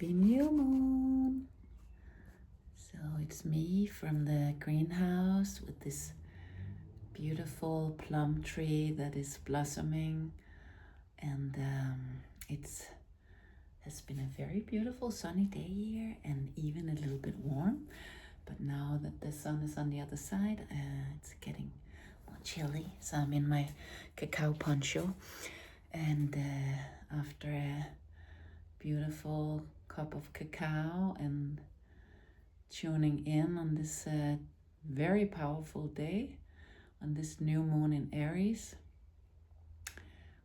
Happy new moon. So it's me from the greenhouse with this beautiful plum tree that is blossoming, and it's has been a very beautiful sunny day here and even a little bit warm. But now that the sun is on the other side, it's getting more chilly. So I'm in my cacao poncho, and after a beautiful cup of cacao and tuning in on this very powerful day, on this new moon in Aries,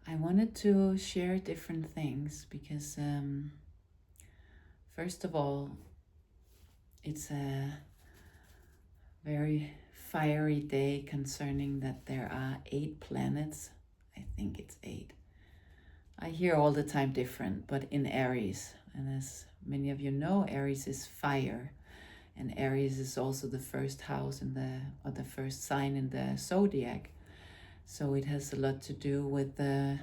I wanted to share different things because first of all, it's a very fiery day concerning that there are 8 planets. I think it's 8. I hear all the time different, but in Aries, and as many of you know, Aries is fire, and Aries is also the first house in the first sign in the zodiac. So it has a lot to do with a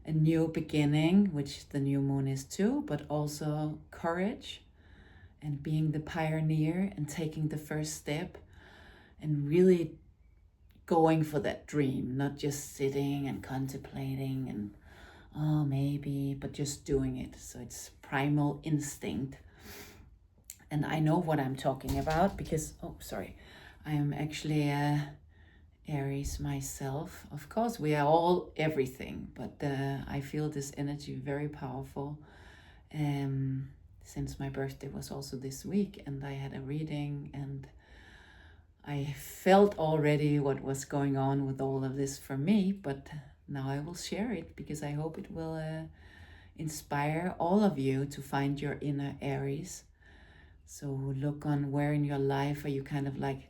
new beginning, which the new moon is too, but also courage and being the pioneer and taking the first step and really going for that dream, not just sitting and contemplating and oh maybe, but just doing it. So it's primal instinct. And I know what I'm talking about because I am actually a Aries myself. Of course, we are all everything, but I feel this energy very powerful. Since my birthday was also this week, and I had a reading, and I felt already what was going on with all of this for me, but now I will share it because I hope it will inspire all of you to find your inner Aries. So look on where in your life are you kind of like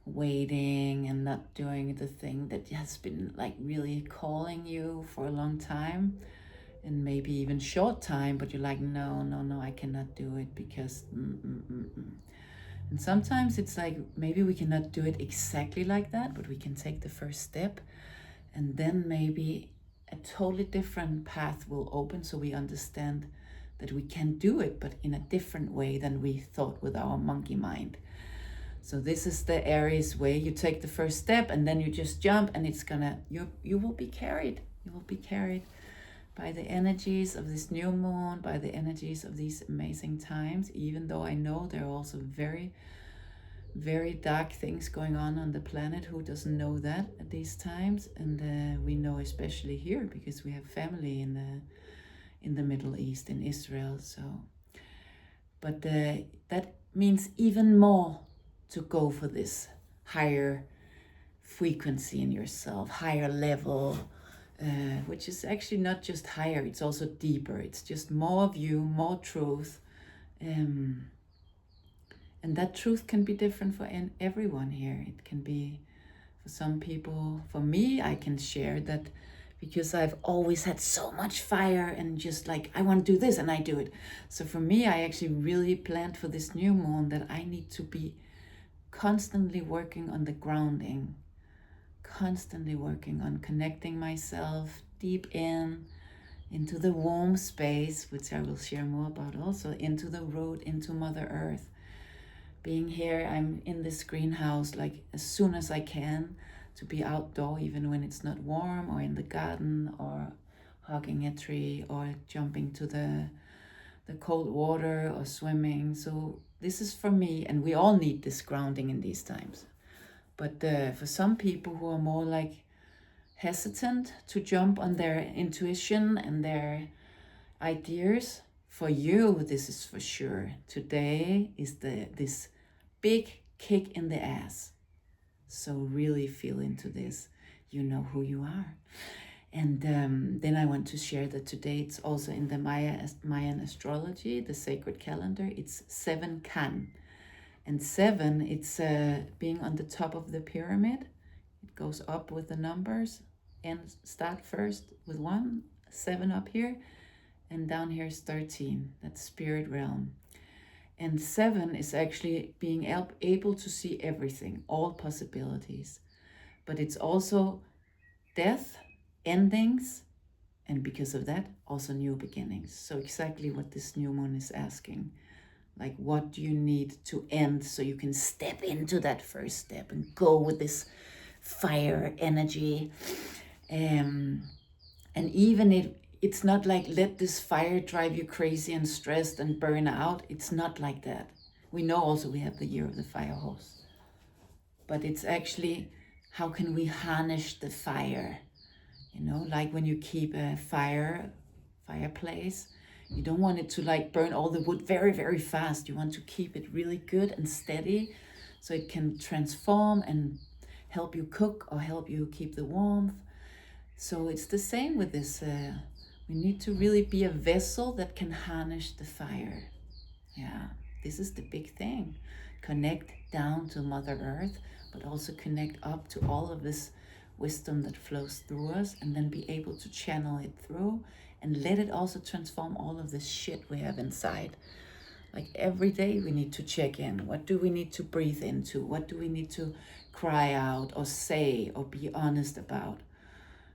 waiting and not doing the thing that has been like really calling you for a long time, and maybe even short time, but you're like, no, I cannot do it because And sometimes it's like maybe we cannot do it exactly like that, but we can take the first step, and then maybe a totally different path will open, so we understand that we can do it, but in a different way than we thought with our monkey mind. So this is the Aries way. You take the first step and then you just jump, and it's gonna, you will be carried. You will be carried by the energies of this new moon, by the energies of these amazing times, even though I know there are also very, very dark things going on the planet. Who doesn't know that at these times? And we know especially here because we have family in the Middle East, in Israel. So, but that means even more to go for this higher frequency in yourself, higher level, which is actually not just higher, it's also deeper. It's just more of you, more truth. And that truth can be different for everyone here. It can be for some people. For me, I can share that because I've always had so much fire and just like, I want to do this, and I do it. So for me, I actually really planned for this new moon that I need to be constantly working on the grounding, constantly working on connecting myself deep into the womb space, which I will share more about also, into the root, into Mother Earth. Being here, I'm in this greenhouse like as soon as I can, to be outdoor even when it's not warm, or in the garden, or hugging a tree, or jumping to the cold water, or swimming. So this is for me, and we all need this grounding in these times. But for some people who are more like hesitant to jump on their intuition and their ideas, for you, this is for sure. Today is this big kick in the ass. So really feel into this. You know who you are. And then I want to share that today it's also in the Mayan astrology, the sacred calendar. It's 7 Can. And 7, it's being on the top of the pyramid. It goes up with the numbers, and start first with 1, 7 up here, and down here is 13. That's spirit realm. And 7 is actually being able to see everything, all possibilities. But it's also death, endings, And because of that, also new beginnings. So exactly what this new moon is asking. Like, what do you need to end so you can step into that first step and go with this fire energy? And even if it's not like let this fire drive you crazy and stressed and burn out, it's not like that. We know also we have the year of the fire horse, but it's actually how can we harness the fire? You know, like when you keep a fireplace, you don't want it to like burn all the wood very, very fast. You want to keep it really good and steady so it can transform and help you cook or help you keep the warmth. So it's the same with this. We need to really be a vessel that can harness the fire. Yeah, this is the big thing. Connect down to Mother Earth, but also connect up to all of this wisdom that flows through us, and then be able to channel it through and let it also transform all of this shit we have inside. Like every day we need to check in. What do we need to breathe into? What do we need to cry out or say or be honest about?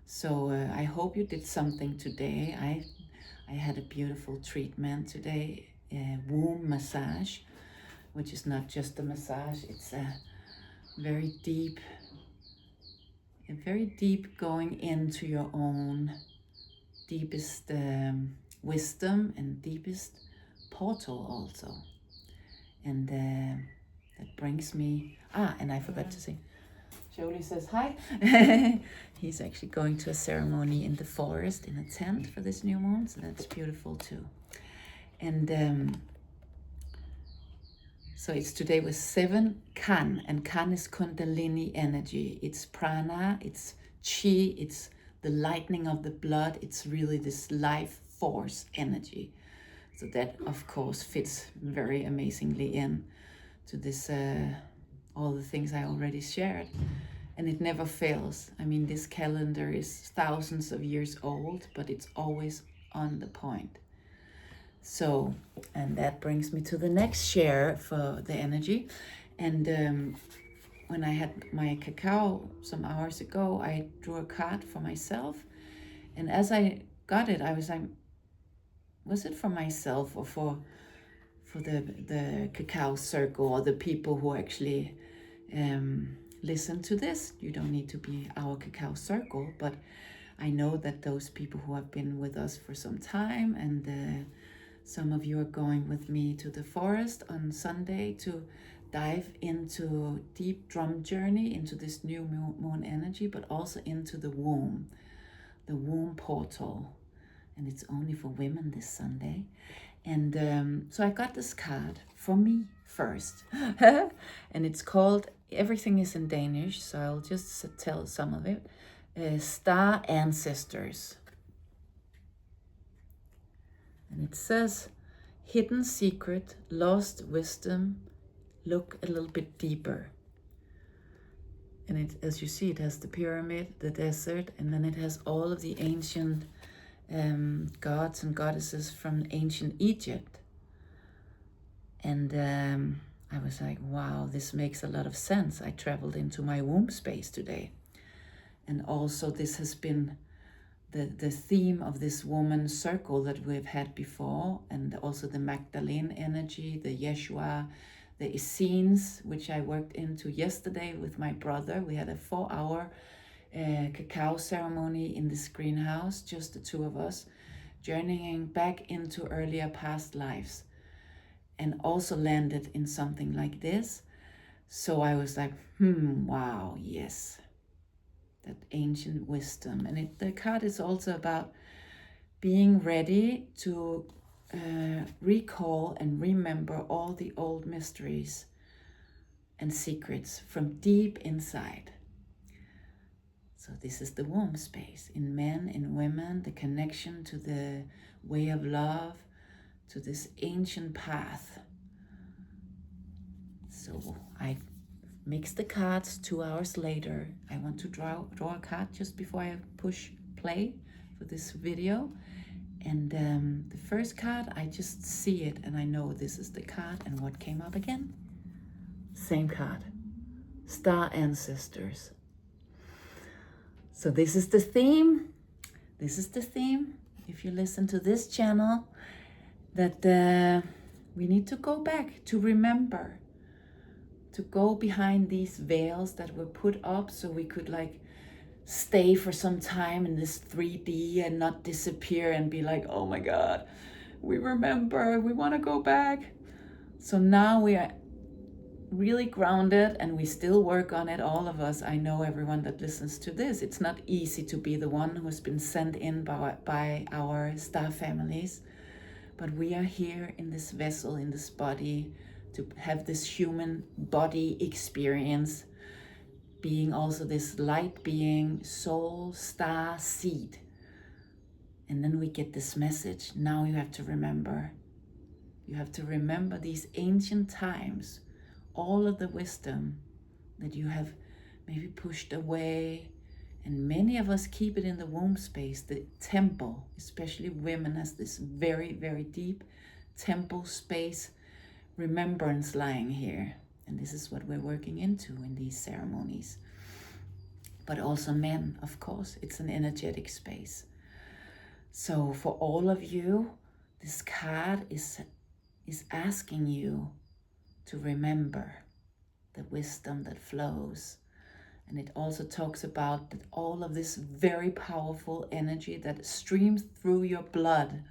So I hope you did something today. I had a beautiful treatment today, a womb massage, which is not just a massage, it's a very deep going into your own deepest wisdom and deepest portal also. And that brings me, and I forgot to say, Jolie says hi. He's actually going to a ceremony in the forest in a tent for this new moon, so that's beautiful too. And so it's today with 7 Kan, and Kan is Kundalini energy. It's prana, it's chi, it's the lightning of the blood. It's really this life force energy. So that, of course, fits very amazingly in to this, all the things I already shared. And it never fails. I mean, this calendar is thousands of years old, but it's always on the point. So, and that brings me to the next share for the energy. And when I had my cacao some hours ago, I drew a card for myself. And as I got it, I was like, was it for myself or for the cacao circle or the people who actually listen to this? You don't need to be our cacao circle, but I know that those people who have been with us for some time, and some of you are going with me to the forest on Sunday to dive into deep drum journey into this new moon energy, but also into the womb portal. And it's only for women this Sunday. And so I got this card for me first. And it's called, everything is in Danish, so I'll just tell some of it. Star Ancestors. And it says, hidden secret, lost wisdom, look a little bit deeper. And it, as you see, it has the pyramid, the desert, and then it has all of the ancient gods and goddesses from ancient Egypt. And I was like, wow, this makes a lot of sense. I traveled into my womb space today. And also this has been the theme of this woman circle that we've had before, and also the Magdalene energy, the Yeshua, the Essenes, which I worked into yesterday with my brother. We had a 4-hour cacao ceremony in this greenhouse, just the two of us, journeying back into earlier past lives, and also landed in something like this. So I was like, wow, yes, that ancient wisdom. And the card is also about being ready to recall and remember all the old mysteries and secrets from deep inside. So this is the womb space in men, in women, the connection to the way of love, to this ancient path. So I mix the cards. 2 hours later, I want to draw a card just before I push play for this video. And the first card, I just see it and I know this is the card. And what came up again? Same card, Star Ancestors. So this is the theme. This is the theme. If you listen to this channel, that we need to go back to remember, to go behind these veils that were put up so we could like stay for some time in this 3D and not disappear and be like, oh my God, we remember, we want to go back. So now we are really grounded and we still work on it, all of us. I know everyone that listens to this, it's not easy to be the one who's been sent in by our star families, but we are here in this vessel, in this body, to have this human body experience, being also this light being, soul, star, seed. And then we get this message. Now you have to remember. You have to remember these ancient times, all of the wisdom that you have maybe pushed away. And many of us keep it in the womb space, the temple, especially women, has this very, very deep temple space remembrance lying here. And this is what we're working into in these ceremonies. But also men, of course, it's an energetic space. So for all of you, this card is asking you to remember the wisdom that flows. And it also talks about that all of this very powerful energy that streams through your blood.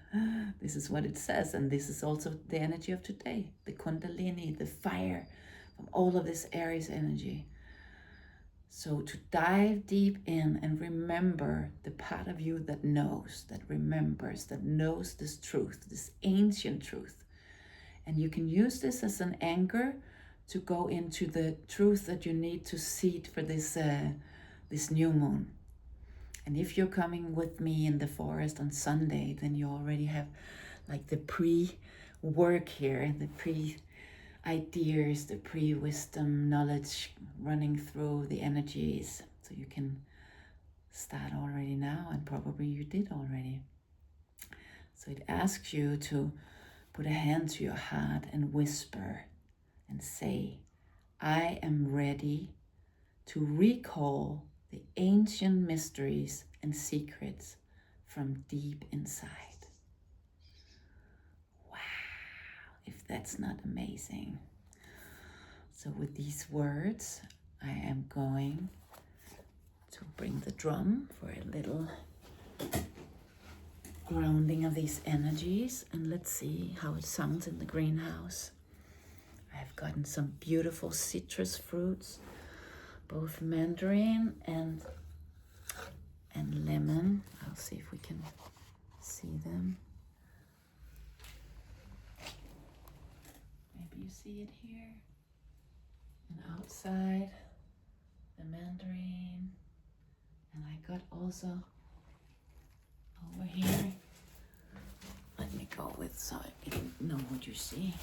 This is what it says. And this is also the energy of today, the Kundalini, the fire from all of this Aries energy. So to dive deep in and remember the part of you that knows, that remembers, that knows this truth, this ancient truth. And you can use this as an anchor to go into the truth that you need to seed for this new moon. And if you're coming with me in the forest on Sunday, then you already have like the pre-work here, the pre-ideas, the pre-wisdom knowledge running through the energies. So you can start already now, and probably you did already. So it asks you to put a hand to your heart and whisper and say, I am ready to recall the ancient mysteries and secrets from deep inside. Wow, if that's not amazing. So with these words, I am going to bring the drum for a little grounding of these energies, and let's see how it sounds in the greenhouse. I've gotten some beautiful citrus fruits, both mandarin and lemon. I'll see if we can see them. Maybe you see it here. And outside, the mandarin. And I got also over here. Let me go with so I can know what you see.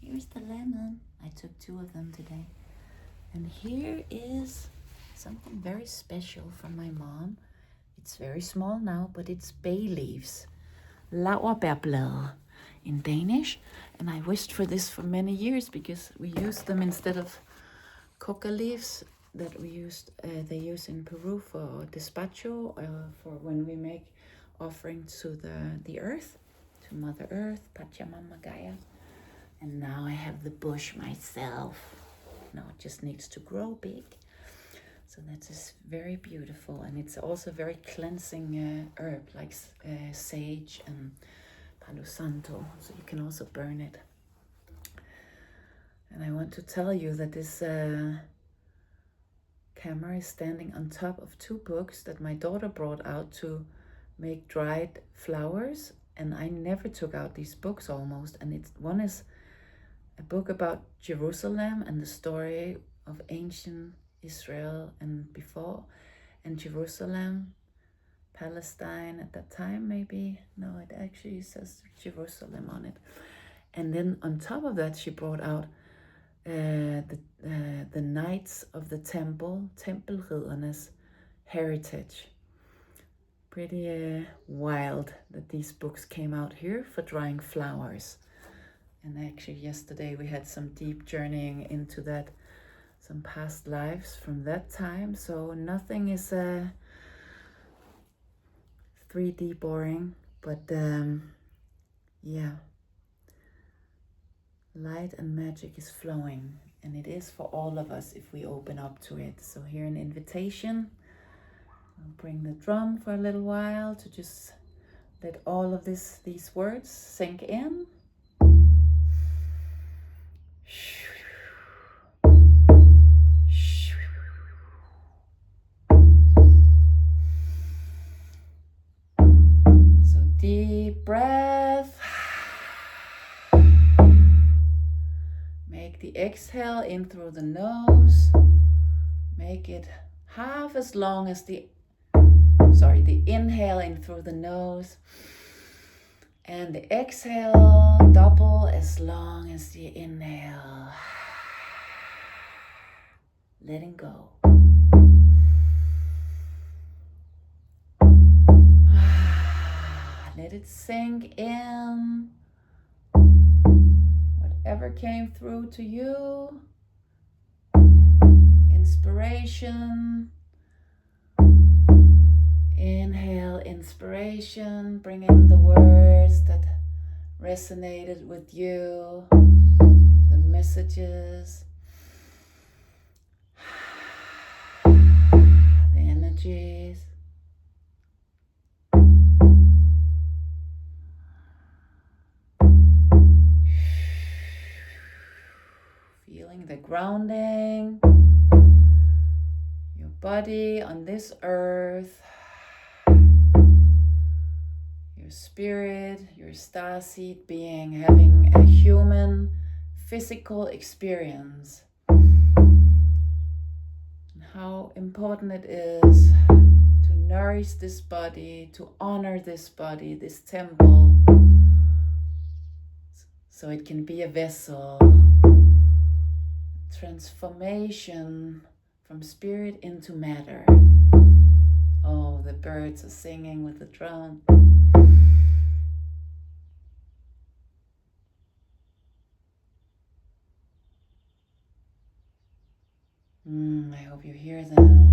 Here's the lemon. I took 2 of them today. And here is something very special from my mom. It's very small now, but it's bay leaves. Laurbærblade in Danish. And I wished for this for many years because we used them instead of coca leaves that we used. They use in Peru for despacho, for when we make offerings to the earth, to Mother Earth, Pachamama Gaia. And now I have the bush myself. Now it just needs to grow big. So that is very beautiful. And it's also very cleansing herb, like sage and Palo Santo. So you can also burn it. And I want to tell you that this camera is standing on top of 2 books that my daughter brought out to make dried flowers. And I never took out these books almost. And one is a book about Jerusalem and the story of ancient Israel and before, and Jerusalem, Palestine at that time maybe. No, it actually says Jerusalem on it. And then on top of that, she brought out the Knights of the Temple, Tempelriddernes heritage. Pretty wild that these books came out here for drying flowers. And actually yesterday we had some deep journeying into that, some past lives from that time. So nothing is 3 3D boring, but yeah, light and magic is flowing, and it is for all of us if we open up to it. So here an invitation. I'll bring the drum for a little while to just let all of these words sink in. So deep breath. Make the exhale in through the nose. Make it half as long as the inhale in through the nose. And the exhale double as long as the inhale. Letting go. Let it sink in. Whatever came through to you. Inspiration. Inhale, inspiration. Bring in the words that resonated with you. The messages. The energies. Feeling the grounding, your body on this earth, your spirit, your starseed being having a human physical experience. And how important it is to nourish this body, to honor this body, this temple, so it can be a vessel. Transformation from spirit into matter. Oh, the birds are singing with the drum. I hope you hear them.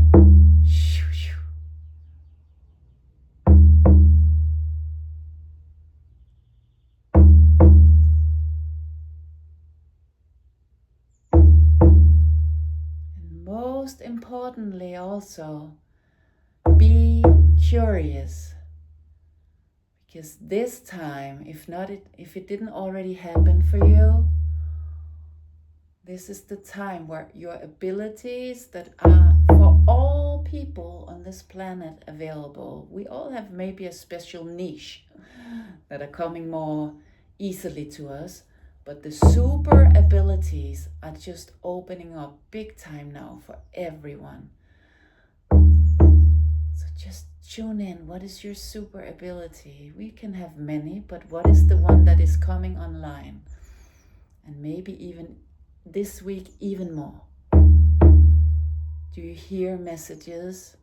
Most importantly also, be curious, because this time, if it didn't already happen for you, this is the time where your abilities that are for all people on this planet available. We all have maybe a special niche that are coming more easily to us. But the super abilities are just opening up big time now for everyone. So just tune in. What is your super ability? We can have many, but what is the one that is coming online? And maybe even this week, even more. Do you hear messages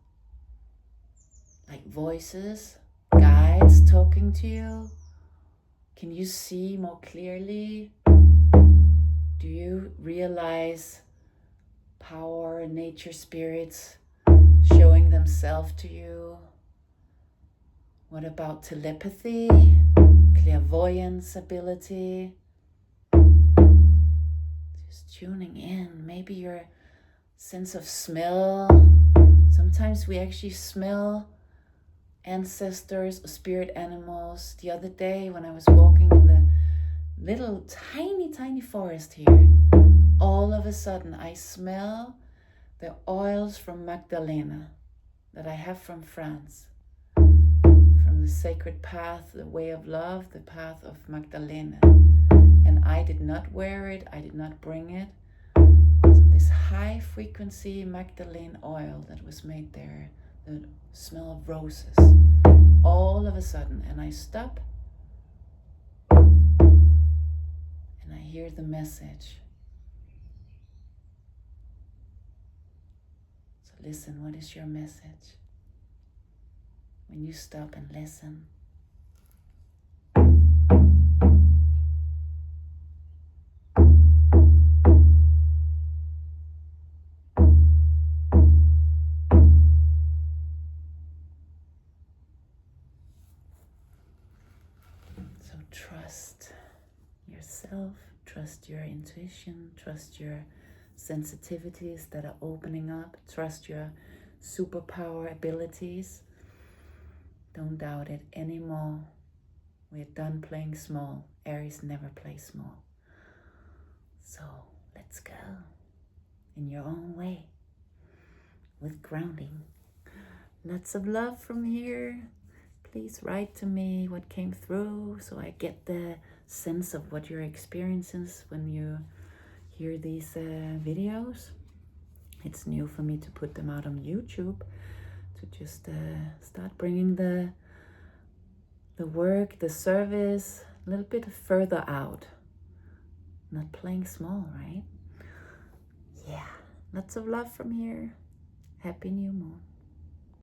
like voices, guides talking to you? Can you see more clearly? Do you realize power, nature spirits showing themselves to you? What about telepathy, clairvoyance ability? Just tuning in. Maybe your sense of smell. Sometimes we actually smell ancestors or spirit animals. The other day when I was walking in the little tiny forest here, all of a sudden I smell the oils from Magdalena that I have from France, from the sacred path, the way of love, the path of Magdalena. And I did not wear it, I did not bring it. So this high frequency Magdalene oil that was made there, the smell of roses, all of a sudden, and I stop and I hear the message. So listen, what is your message? When you stop and listen. trust yourself, trust your intuition, trust your sensitivities that are opening up, trust your superpower abilities. Don't doubt it anymore. We're done playing small. Aries never plays small. So let's go in your own way with grounding. Lots of love from here. Please write to me what came through so I get the sense of what your experience is when you hear these videos. It's new for me to put them out on YouTube, to just start bringing the work, the service a little bit further out. Not playing small, right? Yeah, lots of love from here. Happy new moon.